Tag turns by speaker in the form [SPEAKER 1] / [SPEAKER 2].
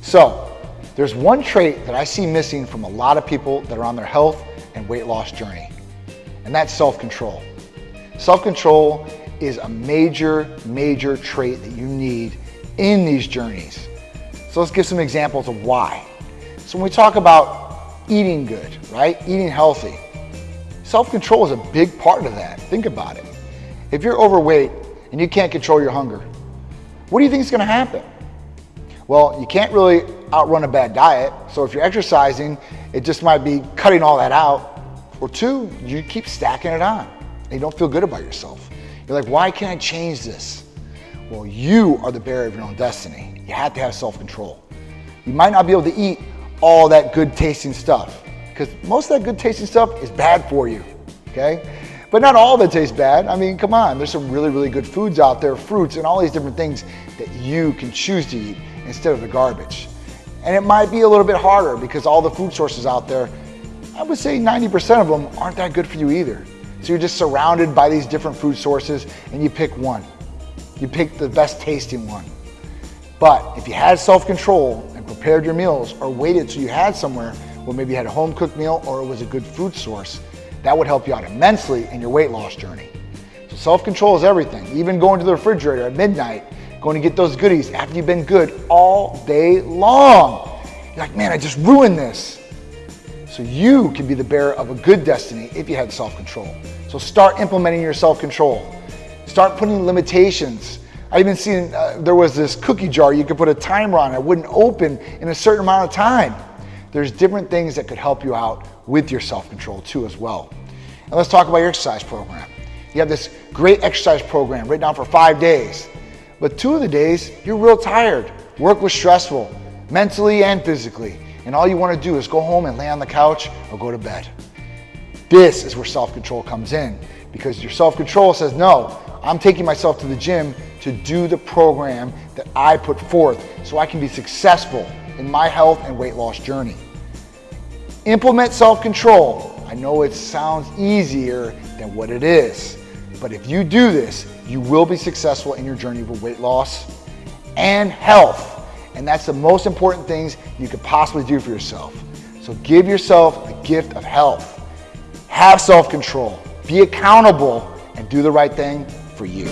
[SPEAKER 1] So there's one trait that I see missing from a lot of people that are on their health and weight loss journey, and that's self-control. Self-control is a major, major trait that you need in these journeys. So let's give some examples of why. So when we talk about eating good, right? Eating healthy, self-control is a big part of that. Think about it. If you're overweight and you can't control your hunger, what do you think is going to happen? Well, you can't really outrun a bad diet. So if you're exercising, it just might be cutting all that out. Or two, you keep stacking it on and you don't feel good about yourself. You're like, why can't I change this? Well, you are the bearer of your own destiny. You have to have self-control. You might not be able to eat all that good tasting stuff because most of that good tasting stuff is bad for you, okay? But not all of it tastes bad. I mean, come on, there's some really, really good foods out there, fruits and all these different things that you can choose to eat instead of the garbage. And it might be a little bit harder because all the food sources out there, I would say 90% of them aren't that good for you either. So you're just surrounded by these different food sources and you pick one. You pick the best tasting one. But if you had self-control and prepared your meals or waited till you had somewhere where maybe you had a home cooked meal or it was a good food source, that would help you out immensely in your weight loss journey. So self-control is everything. Even going to the refrigerator at midnight, going to get those goodies after you've been good all day long. You're like, man, I just ruined this. So you can be the bearer of a good destiny if you had self-control. So start implementing your self-control. Start putting limitations. I even seen there was this cookie jar you could put a timer on. It wouldn't open in a certain amount of time. There's different things that could help you out with your self-control too as well. And let's talk about your exercise program. You have this great exercise program written down for 5 days, but 2 of the days you're real tired. Work was stressful, mentally and physically, and all you want to do is go home and lay on the couch or go to bed. This is where self-control comes in because your self-control says, no, I'm taking myself to the gym to do the program that I put forth so I can be successful in my health and weight loss journey. Implement self-control. I know it sounds easier than what it is, but if you do this, you will be successful in your journey for weight loss and health. And that's the most important things you could possibly do for yourself. So give yourself the gift of health. Have self-control, be accountable, and do the right thing for you.